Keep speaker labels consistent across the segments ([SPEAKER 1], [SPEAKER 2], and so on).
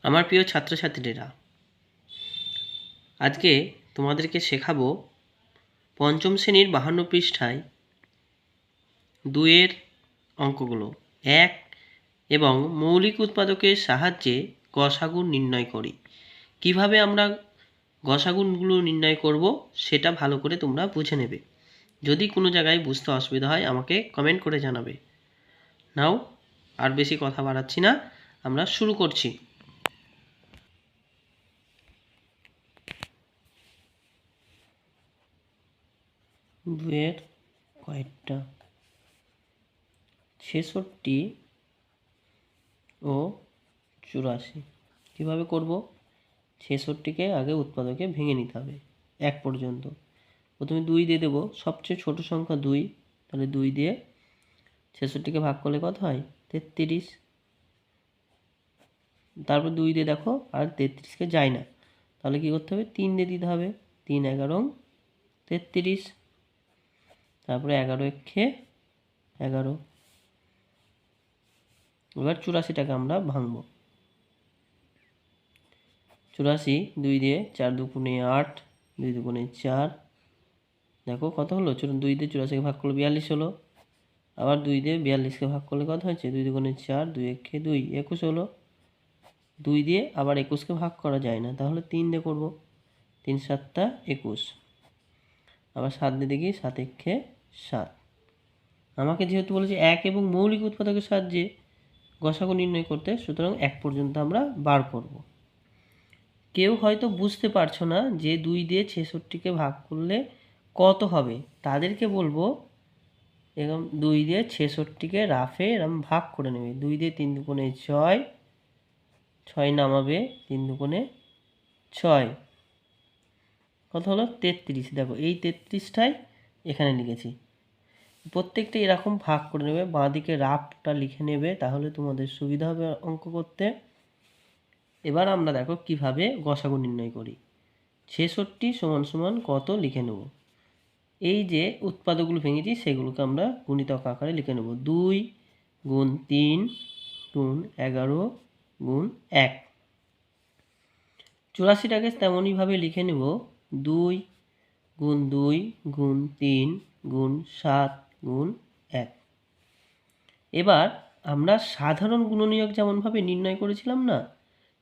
[SPEAKER 1] আমার প্রিয় ছাত্রছাত্রীরা, আজকে তোমাদেরকে শেখাবো পঞ্চম শ্রেণীর 52 পৃষ্ঠায় 2-এর অঙ্কগুলো। 1 এবং মৌলিক উৎপাদকের সাহায্যে গসাগু নির্ণয় করি। কিভাবে আমরা গসাগুগুলো নির্ণয় করব সেটা ভালো করে তোমরা বুঝে নেবে। যদি কোনো জায়গায় বুঝতে অসুবিধা হয় আমাকে কমেন্ট করে জানাবে। নাও আর বেশি কথা বাড়াচ্ছি না, আমরা শুরু করছি। দুয়ের কয়েকটা 66 ও 84 কীভাবে করব? 66কে আগে উৎপাদকে ভেঙে নিতে হবে 1 পর্যন্ত। প্রথমে 2 দিয়ে দেবো, সবচেয়ে ছোট সংখ্যা 2, তাহলে 2 দিয়ে 66কে ভাগ করলে কত হয়? 33। তারপর 2 দিয়ে দেখো আর 33কে যায় না, তাহলে কী করতে হবে? 3 দিয়ে দিতে হবে। 3 11 33। তারপরে 11 একে 11। এবার 84টাকে আমরা ভাঙবো। 84 2 দিয়ে 4 দুগুণে 8, 2 দুগুণে 4, দেখো কত হলো? 2 দিয়ে 84কে ভাগ করলে 42 হলো। আবার 2 দিয়ে 42কে ভাগ করলে কত হয়েছে? 2 দুগুণে 4, 2 একে 2, 21 হলো। 2 দিয়ে আবার 21কে ভাগ করা যায় না, তাহলে 3 দিয়ে করবো। 3 7 21। আবার 7 দিয়ে দেখি, 7 একে 7। আমাকে যেহেতু বলেছে 1 এবং মৌলিক উৎপাদকের সাহায্যে গসাগু নির্ণয় করতে, সুতরাং 1 পর্যন্ত আমরা বার করব। কেউ হয়তো বুঝতে পারছো না যে 2 দিয়ে 66কে ভাগ করলে কত হবে, তাদেরকে বলবো এরকম 2 দিয়ে 66কে রাফে এরকম ভাগ করে নেবে। 2 দিয়ে 3 দুগুণে 6, 6 নামাবে, 3 দুগুণে 6, কত হলো? 33। দেখো এই 33টাই এখানে লিখেছি। প্রত্যেকটা এরকম ভাগ করে নেবে, বাঁ দিকে রাফটা লিখে নেবে, তাহলে তোমাদের সুবিধা হবে অঙ্ক করতে। এবার আমরা দেখো কিভাবে গসাগু নির্ণয় করি। 66 সমান সমান কত লিখে নেব। এই যে উৎপাদকগুলো ভেঙেছি সেগুলোকে আমরা গুণিতক আকারে লিখে নেব। 2 গুণ 3 গুণ 11 গুণ 1। 84টাকে তেমনইভাবে লিখে নেব। 2 গুণ 2 গুণ 3 গুণ 7 গুণ 1। এবার আমরা সাধারণ গুণনীয়ক যেমনভাবে নির্ণয় করেছিলাম না,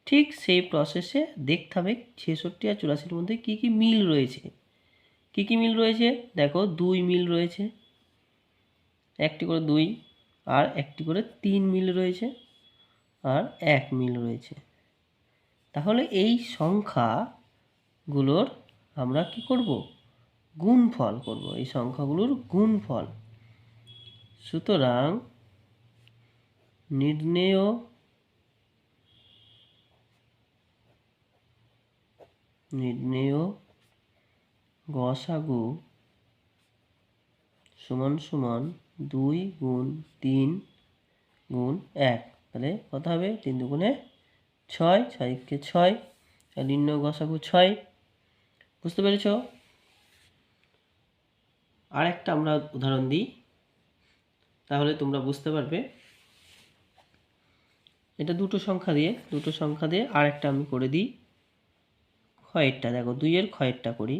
[SPEAKER 1] ঠিক সেই প্রসেসে দেখতে হবে 66 আর 84-র মধ্যে কী কী মিল রয়েছে। কী কী মিল রয়েছে? দেখো 2 মিল রয়েছে, একটি করে 2, আর একটি করে 3 মিল রয়েছে, আর 1 মিল রয়েছে। তাহলে এই সংখ্যাগুলোর আমরা কি করব? গুণফল করব, এই সংখ্যাগুলোর গুণফল। সুতরাং নির্ণেয় গসাগু সমান সমান 2 গুণ 3 গুণ 1, তাহলে কত হবে? 3 দুগুণে 6, 6 একে 6, নির্ণেয় গসাগু 6। বুঝতে পেরেছ? আর একটা আমরা উদাহরণ দিই, তাহলে তোমরা বুঝতে পারবে। এটা দুটো সংখ্যা দিয়ে আর একটা আমি করে দিই ক্ষয়েরটা। দেখো 2-এর ক্ষয়েরটা করি।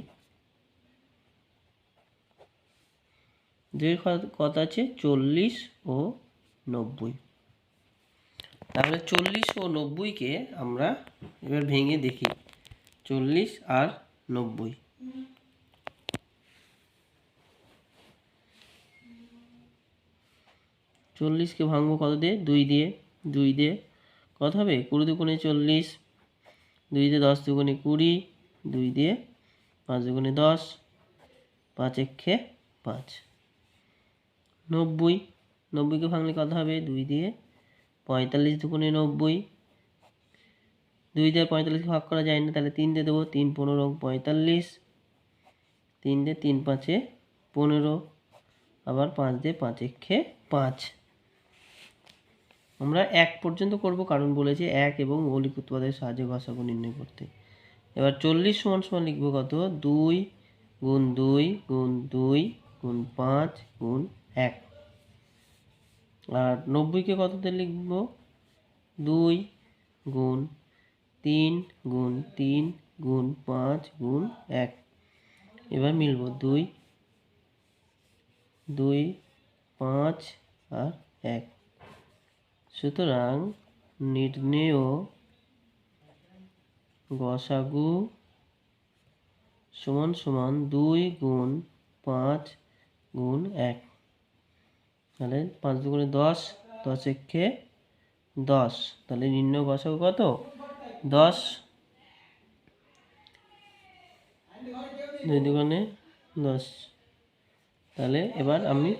[SPEAKER 1] 2-এর কত আছে? 40 ও 90। তাহলে 40 ও 90কে আমরা এবার ভেঙে দেখি। 40 আর 90, 40কে ভাঙবো কত দিয়ে? 2 দিয়ে। 2 দিয়ে কত হবে? 20 দুগুণে 40, 2 দিয়ে 10 দুগুণে 20, 2 দিয়ে 5 দুগুণে 10, 5 একে 5। 90, 90কে ভাঙলে কত হবে? 2 দিয়ে 45 দুগুণে 90, 2 দিয়ে 45কে ভাগ করা যায় না, তাহলে 3 দিয়ে দেবো। 3 15 45, 3 দিয়ে 3 5 15, আবার 5 দিয়ে 5 একে 5। আমরা 1 পর্যন্ত করব, কারণ বলেছে 1 এবং মৌলিক উৎপাদকের সাহায্যে গসাগু নির্ণয় করতে। এবার 40 সমান সমান লিখব কত? 2 গুণ 2 গুণ 2 গুণ 5 গুণ 1। আর 90কে কততে লিখব? 2 গুণ 3 গুণ 3 গুণ 5 গুণ 1। এবার মিলব 2 2 5 আর 1। সুতরাং নির্ণেয় গসাগু সমান সমান 2 গুণ 5 গুণ 1। তাহলে 5 দুগুণে 10, 10 একে 10। তাহলে নির্ণেয় গসাগু কত? 10। 2 দুগুণে 10। তাহলে এবার আমি